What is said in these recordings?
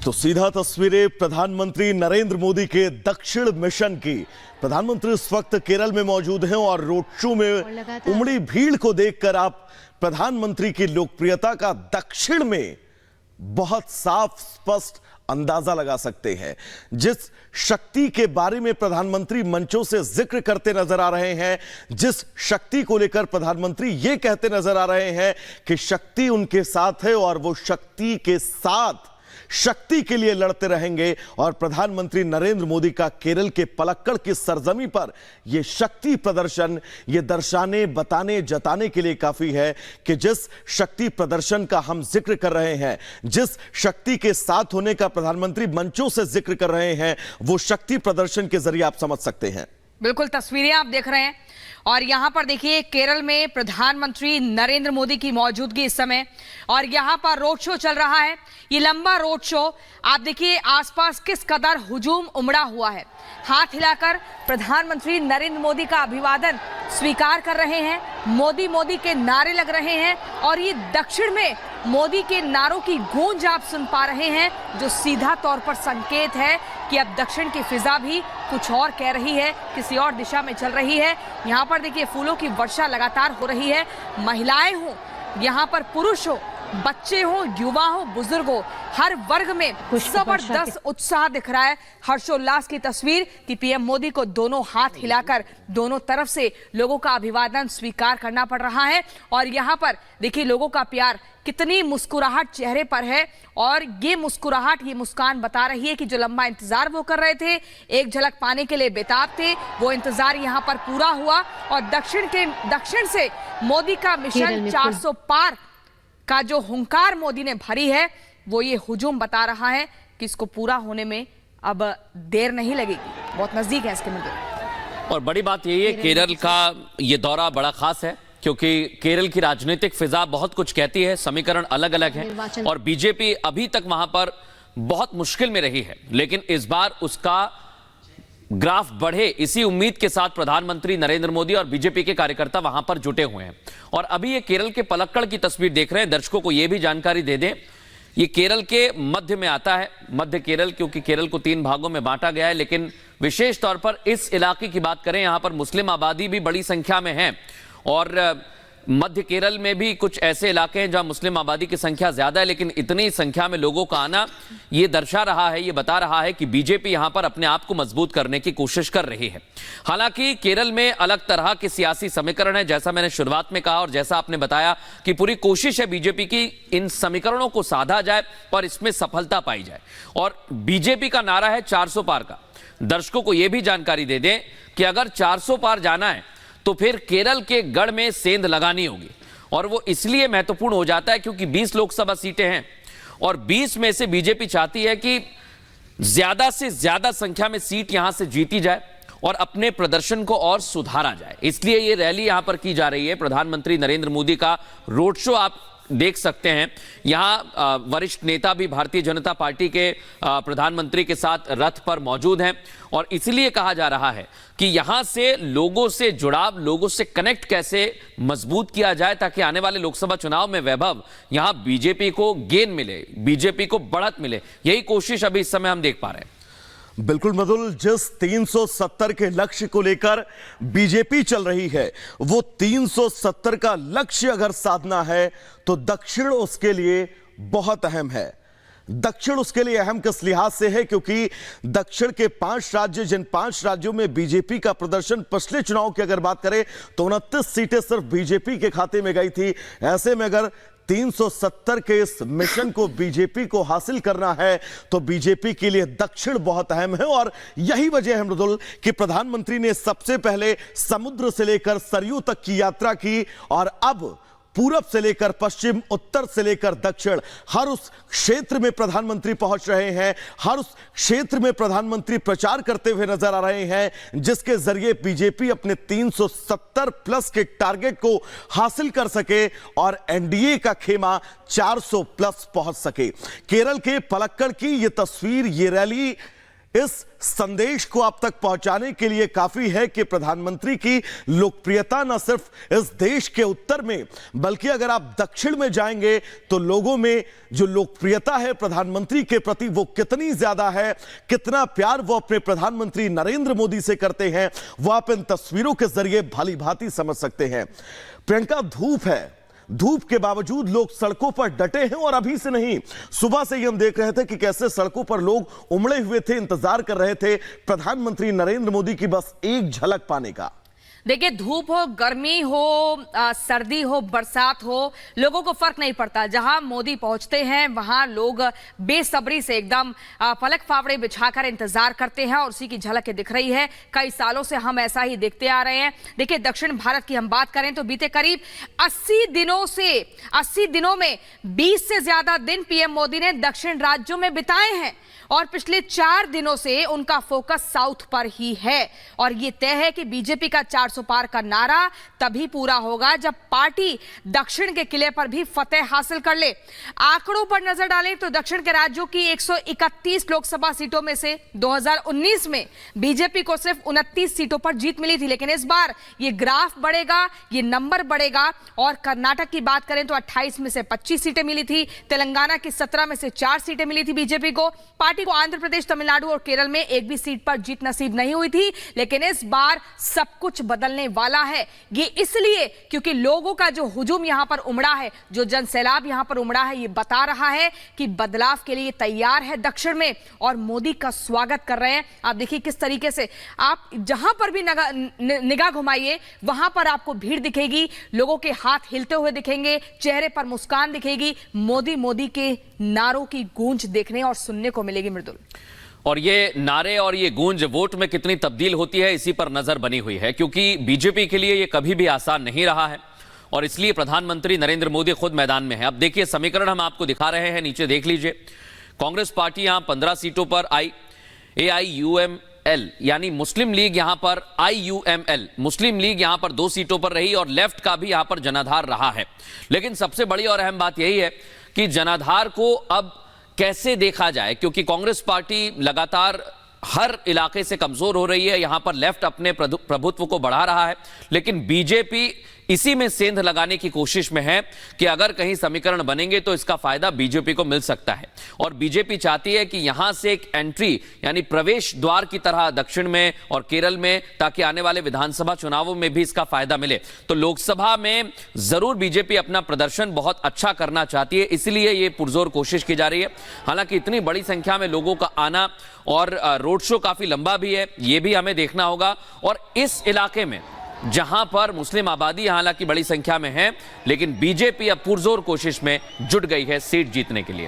तो सीधा तस्वीरें प्रधानमंत्री नरेंद्र मोदी के दक्षिण मिशन की। प्रधानमंत्री इस वक्त केरल में मौजूद हैं और रोड शो में उमड़ी भीड़ को देखकर आप प्रधानमंत्री की लोकप्रियता का दक्षिण में बहुत साफ स्पष्ट अंदाजा लगा सकते हैं। जिस शक्ति के बारे में प्रधानमंत्री मंचों से जिक्र करते नजर आ रहे हैं, जिस शक्ति को लेकर प्रधानमंत्री ये कहते नजर आ रहे हैं कि शक्ति उनके साथ है और वो शक्ति के साथ शक्ति के लिए लड़ते रहेंगे। और प्रधानमंत्री नरेंद्र मोदी का केरल के पलक्कड़ की सरजमी पर यह शक्ति प्रदर्शन ये दर्शाने, बताने, जताने के लिए काफी है कि जिस शक्ति प्रदर्शन का हम जिक्र कर रहे हैं, जिस शक्ति के साथ होने का प्रधानमंत्री मंचों से जिक्र कर रहे हैं, वो शक्ति प्रदर्शन के जरिए आप समझ सकते हैं। बिल्कुल, तस्वीरें आप देख रहे हैं और यहाँ पर देखिए केरल में प्रधानमंत्री नरेंद्र मोदी की मौजूदगी इस समय, और यहाँ पर रोड शो चल रहा है। ये लंबा रोड शो आप देखिए आसपास किस कदर हुजूम उमड़ा हुआ है। हाथ हिलाकर प्रधानमंत्री नरेंद्र मोदी का अभिवादन स्वीकार कर रहे हैं, मोदी मोदी के नारे लग रहे हैं और ये दक्षिण में मोदी के नारों की गूंज आप सुन पा रहे हैं, जो सीधा तौर पर संकेत है कि अब दक्षिण की फिजा भी कुछ और कह रही है, किसी और दिशा में चल रही है। यहाँ पर देखिए फूलों की वर्षा लगातार हो रही है। महिलाएं हों, यहाँ पर पुरुष हो, बच्चे हो, युवा हो, बुजुर्ग हो, हर वर्ग में जबरदस्त उत्साह दिख रहा है। हर्षोल्लास की तस्वीर कि पीएम मोदी को दोनों हाथ हिलाकर दोनों तरफ से लोगों का अभिवादन स्वीकार करना पड़ रहा है। और यहाँ पर देखिए लोगों का प्यार, कितनी मुस्कुराहट चेहरे पर है और ये मुस्कुराहट, ये मुस्कान बता रही है कि जो लंबा इंतजार वो कर रहे थे, एक झलक पाने के लिए बेताब थे, वो इंतजार यहाँ पर पूरा हुआ। और दक्षिण से मोदी का मिशन 400 पार का जो हुंकार मोदी ने भरी है, वो ये हुजूम बता रहा है कि इसको पूरा होने में अब देर नहीं लगेगी, बहुत नजदीक है इसके मुद्दे। और बड़ी बात यही है, केरल का ये दौरा बड़ा खास है क्योंकि केरल की राजनीतिक फिजा बहुत कुछ कहती है, समीकरण अलग अलग हैं और बीजेपी अभी तक वहां पर बहुत मुश्किल में रही है, लेकिन इस बार उसका ग्राफ बढ़े, इसी उम्मीद के साथ प्रधानमंत्री नरेंद्र मोदी और बीजेपी के कार्यकर्ता वहां पर जुटे हुए हैं। और अभी ये केरल के पलक्कड़ की तस्वीर देख रहे हैं। दर्शकों को यह भी जानकारी दे दें, ये केरल के मध्य में आता है, मध्य केरल, क्योंकि केरल को 3 भागों में बांटा गया है। लेकिन विशेष तौर पर इस इलाके की बात करें, यहां पर मुस्लिम आबादी भी बड़ी संख्या में है और मध्य केरल में भी कुछ ऐसे इलाके हैं जहां मुस्लिम आबादी की संख्या ज्यादा है, लेकिन इतनी संख्या में लोगों का आना ये दर्शा रहा है, ये बता रहा है कि बीजेपी यहां पर अपने आप को मजबूत करने की कोशिश कर रही है। हालांकि केरल में अलग तरह के सियासी समीकरण है, जैसा मैंने शुरुआत में कहा और जैसा आपने बताया कि पूरी कोशिश है बीजेपी की इन समीकरणों को साधा जाए और इसमें सफलता पाई जाए। और बीजेपी का नारा है 400 पार का। दर्शकों को यह भी जानकारी दे दें कि अगर 400 पार जाना है तो फिर केरल के गढ़ में सेंध लगानी होगी, और वो इसलिए महत्वपूर्ण हो जाता है क्योंकि 20 लोकसभा सीटें हैं और 20 में से बीजेपी चाहती है कि ज्यादा से ज्यादा संख्या में सीट यहां से जीती जाए और अपने प्रदर्शन को और सुधारा जाए। इसलिए ये रैली यहां पर की जा रही है। प्रधानमंत्री नरेंद्र मोदी का रोड शो आप देख सकते हैं। यहां वरिष्ठ नेता भी भारतीय जनता पार्टी के प्रधानमंत्री के साथ रथ पर मौजूद हैं और इसलिए कहा जा रहा है कि यहां से लोगों से जुड़ाव, लोगों से कनेक्ट कैसे मजबूत किया जाए ताकि आने वाले लोकसभा चुनाव में वैभव यहां बीजेपी को गेन मिले, बीजेपी को बढ़त मिले। यही कोशिश अभी इस समय हम देख पा रहे हैं। बिल्कुल मधुल, जिस 370 के लक्ष्य को लेकर बीजेपी चल रही है, वो 370 का लक्ष्य अगर साधना है तो दक्षिण उसके लिए बहुत अहम है। दक्षिण उसके लिए अहम किस लिहाज से है, क्योंकि दक्षिण के 5 राज्य, जिन 5 राज्यों में बीजेपी का प्रदर्शन पिछले चुनाव की अगर बात करें तो 29 सीटें सिर्फ बीजेपी के खाते में गई थी। ऐसे में अगर 370 के इस मिशन को बीजेपी को हासिल करना है तो बीजेपी के लिए दक्षिण बहुत अहम है। और यही वजह है मृदुल कि प्रधानमंत्री ने सबसे पहले समुद्र से लेकर सरयू तक की यात्रा की और अब पूरब से लेकर पश्चिम, उत्तर से लेकर दक्षिण, हर उस क्षेत्र में प्रधानमंत्री पहुंच रहे हैं, हर उस क्षेत्र में प्रधानमंत्री प्रचार करते हुए नजर आ रहे हैं, जिसके जरिए बीजेपी अपने 370 प्लस के टारगेट को हासिल कर सके और एनडीए का खेमा 400 प्लस पहुंच सके। केरल के पलक्कड़ की यह तस्वीर, ये रैली इस संदेश को आप तक पहुंचाने के लिए काफी है कि प्रधानमंत्री की लोकप्रियता न सिर्फ इस देश के उत्तर में, बल्कि अगर आप दक्षिण में जाएंगे तो लोगों में जो लोकप्रियता है प्रधानमंत्री के प्रति वो कितनी ज्यादा है, कितना प्यार वो अपने प्रधानमंत्री नरेंद्र मोदी से करते हैं, वो आप इन तस्वीरों के जरिए भली भांति समझ सकते हैं। प्रियंका, धूप है, धूप के बावजूद लोग सड़कों पर डटे हैं और अभी से नहीं, सुबह से ही हम देख रहे थे कि कैसे सड़कों पर लोग उमड़े हुए थे, इंतजार कर रहे थे प्रधानमंत्री नरेंद्र मोदी की बस एक झलक पाने का। देखिए, धूप हो, गर्मी हो, सर्दी हो, बरसात हो, लोगों को फर्क नहीं पड़ता। जहां मोदी पहुंचते हैं वहां लोग बेसब्री से एकदम पलक फावड़े बिछाकर इंतजार करते हैं और उसी की झलक दिख रही है। कई सालों से हम ऐसा ही देखते आ रहे हैं। देखिए, दक्षिण भारत की हम बात करें तो बीते करीब 80 दिनों में 20 से ज्यादा दिन पीएम मोदी ने दक्षिण राज्यों में बिताए हैं और पिछले 4 दिनों से उनका फोकस साउथ पर ही है। और यह तय है कि बीजेपी का 400 पार का नारा तभी पूरा होगा जब पार्टी दक्षिण के किले पर भी फतेह हासिल कर ले। आंकड़ों पर नजर डालें तो दक्षिण के राज्यों की 131 लोकसभा सीटों में से 2019 में बीजेपी को सिर्फ 29 सीटों पर जीत मिली थी, लेकिन इस बार यह ग्राफ बढ़ेगा, यह नंबर बढ़ेगा। और कर्नाटक की बात करें तो 28 में से 25 सीटें मिली थी, तेलंगाना की 17 में से 4 सीटें मिली थी बीजेपी को। पार्टी को आंध्र प्रदेश, तमिलनाडु और केरल में एक भी सीट पर जीत नसीब नहीं हुई थी, लेकिन इस बार सब कुछ बदलने वाला है। ये इसलिए क्योंकि लोगों का जो हुजूम यहां पर उमड़ा है, जो जनसैलाब यहां पर उमड़ा है, ये बता रहा है कि बदलाव के लिए तैयार है दक्षिण में और मोदी का स्वागत कर रहे हैं। आप देखिए किस तरीके से, आप जहां पर भी निगाह घुमाइए वहां पर आपको भीड़ दिखेगी, लोगों के हाथ हिलते हुए दिखेंगे, चेहरे पर मुस्कान दिखेगी, मोदी मोदी के नारों की गूंज देखने और सुनने को मिलेगी। मृदुल, और ये नारे और ये गूंज वोट में कितनी तब्दील होती है इसी पर नजर बनी हुई है, क्योंकि बीजेपी के लिए ये कभी भी आसान नहीं रहा है और इसलिए प्रधानमंत्री नरेंद्र मोदी खुद मैदान में है। अब देखिए, समीकरण हम आपको दिखा रहे हैं, नीचे देख लीजिए। कांग्रेस पार्टी यहां 15 सीटों पर आई, AIUML यानी मुस्लिम लीग यहां पर IUML मुस्लिम लीग यहां पर 2 सीटों पर रही और लेफ्ट का भी यहां पर जनाधार रहा है। लेकिन सबसे बड़ी और अहम बात यही है कि जनाधार को अब कैसे देखा जाए, क्योंकि कांग्रेस पार्टी लगातार हर इलाके से कमजोर हो रही है, यहां पर लेफ्ट अपने प्रभुत्व को बढ़ा रहा है, लेकिन बीजेपी इसी में सेंध लगाने की कोशिश में है कि अगर कहीं समीकरण बनेंगे तो इसका फायदा बीजेपी को मिल सकता है। और बीजेपी चाहती है कि यहां से एक एंट्री यानी प्रवेश द्वार की तरह दक्षिण में और केरल में, ताकि आने वाले विधानसभा चुनावों में भी इसका फायदा मिले। तो लोकसभा में जरूर बीजेपी अपना प्रदर्शन बहुत अच्छा करना चाहती है, इसलिए ये पुरजोर कोशिश की जा रही है। हालांकि इतनी बड़ी संख्या में लोगों का आना और रोड शो काफी लंबा भी है, यह भी हमें देखना होगा। और इस इलाके में जहां पर मुस्लिम आबादी हालांकि बड़ी संख्या में है, लेकिन बीजेपी अब पुरजोर कोशिश में जुट गई है सीट जीतने के लिए।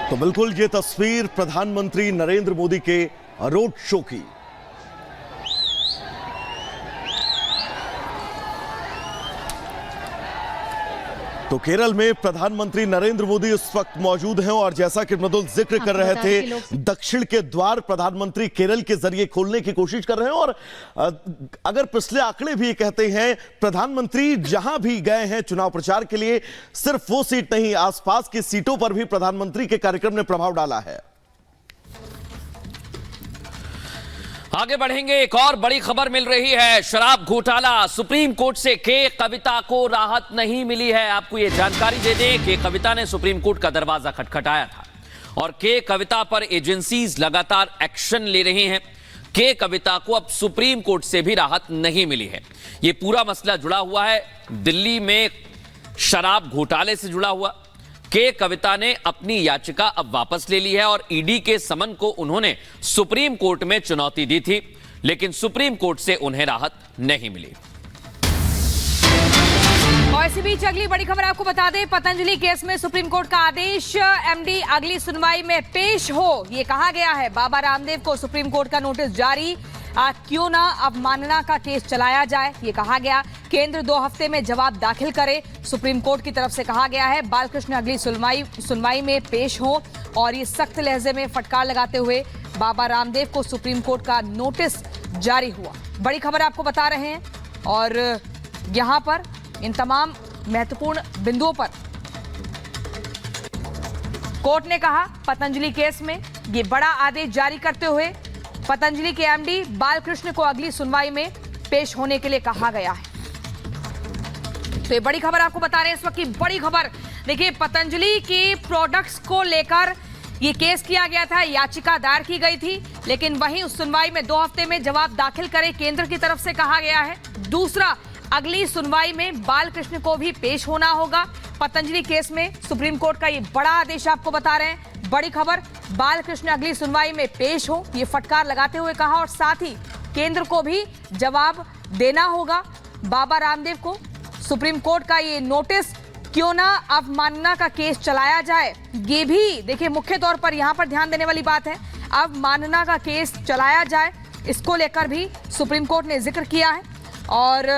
तो बिल्कुल ये तस्वीर प्रधानमंत्री नरेंद्र मोदी के रोड शो की। तो केरल में प्रधानमंत्री नरेंद्र मोदी इस वक्त मौजूद हैं और जैसा कि मृदुल जिक्र कर रहे थे, दक्षिण के द्वार प्रधानमंत्री केरल के जरिए खोलने की कोशिश कर रहे हैं। और अगर पिछले आंकड़े भी कहते हैं, प्रधानमंत्री जहां भी गए हैं चुनाव प्रचार के लिए, सिर्फ वो सीट नहीं, आसपास की सीटों पर भी प्रधानमंत्री के कार्यक्रम ने प्रभाव डाला है। आगे बढ़ेंगे, एक और बड़ी खबर मिल रही है। शराब घोटाला, सुप्रीम कोर्ट से के कविता को राहत नहीं मिली है। आपको यह जानकारी दे दें कि कविता ने सुप्रीम कोर्ट का दरवाजा खटखटाया था और के कविता पर एजेंसीज लगातार एक्शन ले रही हैं। के कविता को अब सुप्रीम कोर्ट से भी राहत नहीं मिली है। यह पूरा मसला जुड़ा हुआ है दिल्ली में शराब घोटाले से जुड़ा हुआ। के कविता ने अपनी याचिका अब वापस ले ली है और ईडी के समन को उन्होंने सुप्रीम कोर्ट में चुनौती दी थी, लेकिन सुप्रीम कोर्ट से उन्हें राहत नहीं मिली। और इसी बीच अगली बड़ी खबर आपको बता दें, पतंजलि केस में सुप्रीम कोर्ट का आदेश, एमडी अगली सुनवाई में पेश हो, यह कहा गया है। बाबा रामदेव को सुप्रीम कोर्ट का नोटिस जारी, क्यों ना अवमानना का केस चलाया जाए, ये कहा गया। केंद्र 2 हफ्ते में जवाब दाखिल करे, सुप्रीम कोर्ट की तरफ से कहा गया है। बालकृष्ण अगली सुनवाई में पेश हो और ये सख्त लहजे में फटकार लगाते हुए बाबा रामदेव को सुप्रीम कोर्ट का नोटिस जारी हुआ। बड़ी खबर आपको बता रहे हैं और यहां पर इन तमाम महत्वपूर्ण बिंदुओं पर कोर्ट ने कहा पतंजलि केस में ये बड़ा आदेश जारी करते हुए पतंजलि के एमडी बालकृष्ण को अगली सुनवाई में पेश होने के लिए कहा गया है। तो ये बड़ी खबर आपको बता रहे हैं इस वक्त की बड़ी खबर। देखिए, पतंजलि के प्रोडक्ट्स को लेकर ये केस किया गया था, याचिका दायर की गई थी, लेकिन वहीं उस सुनवाई में 2 हफ्ते में जवाब दाखिल करे केंद्र की तरफ से कहा गया है। दूसरा, अगली सुनवाई में बालकृष्ण को भी पेश होना होगा। पतंजलि केस में सुप्रीम कोर्ट का ये बड़ा आदेश आपको बता रहे हैं, बड़ी खबर। बालकृष्ण अगली सुनवाई में पेश हो, ये फटकार लगाते हुए कहा, और साथ ही केंद्र को भी जवाब देना होगा। बाबा रामदेव को सुप्रीम कोर्ट का ये नोटिस, क्यों ना अवमानना का केस चलाया जाए, ये भी देखिए मुख्य तौर पर यहां पर ध्यान देने वाली बात है। अवमानना का केस चलाया जाए, इसको लेकर भी सुप्रीम कोर्ट ने जिक्र किया है। और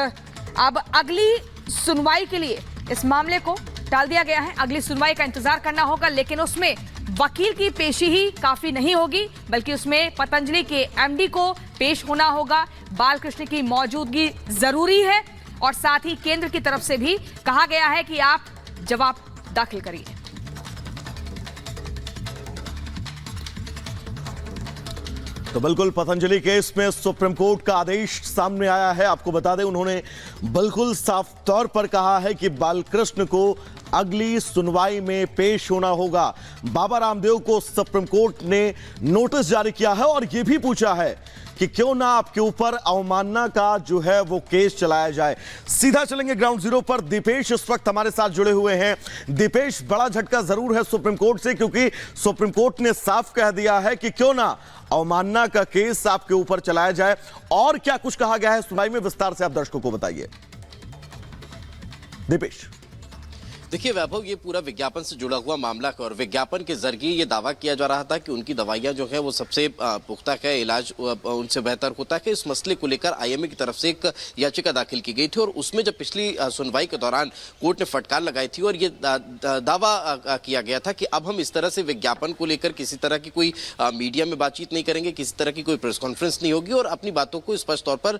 अब अगली सुनवाई के लिए इस मामले को टाल दिया गया है। अगली सुनवाई का इंतजार करना होगा, लेकिन उसमें वकील की पेशी ही काफी नहीं होगी, बल्कि उसमें पतंजलि के एमडी को पेश होना होगा। बालकृष्ण की मौजूदगी जरूरी है, और साथ ही केंद्र की तरफ से भी कहा गया है कि आप जवाब दाखिल करिए। तो बिल्कुल पतंजलि केस में सुप्रीम कोर्ट का आदेश सामने आया है। आपको बता दें, उन्होंने बिल्कुल साफ तौर पर कहा है कि बालकृष्ण को अगली सुनवाई में पेश होना होगा। बाबा रामदेव को सुप्रीम कोर्ट ने नोटिस जारी किया है और यह भी पूछा है कि क्यों ना आपके ऊपर अवमानना का जो है वो केस चलाया जाए। सीधा चलेंगे ग्राउंड जीरो पर। दीपेश इस वक्त हमारे साथ जुड़े हुए हैं। दीपेश, बड़ा झटका जरूर है सुप्रीम कोर्ट से, क्योंकि सुप्रीम कोर्ट ने साफ कह दिया है कि क्यों ना अवमानना का केस आपके ऊपर चलाया जाए। और क्या कुछ कहा गया है सुनवाई में, विस्तार से आप दर्शकों को बताइए। दीपेश। देखिए वैभव, ये पूरा विज्ञापन से जुड़ा हुआ मामला है और विज्ञापन के जरिए ये दावा किया जा रहा था कि उनकी दवाइयां जो है वो सबसे पुख्ता है, इलाज उनसे बेहतर होता है। इस मसले को लेकर आईएमए की तरफ से एक याचिका दाखिल की गई थी और उसमें जब पिछली सुनवाई के दौरान कोर्ट ने फटकार लगाई थी और ये दावा किया गया था कि अब हम इस तरह से विज्ञापन को लेकर किसी तरह की कोई मीडिया में बातचीत नहीं करेंगे, किसी तरह की कोई प्रेस कॉन्फ्रेंस नहीं होगी और अपनी बातों को स्पष्ट तौर पर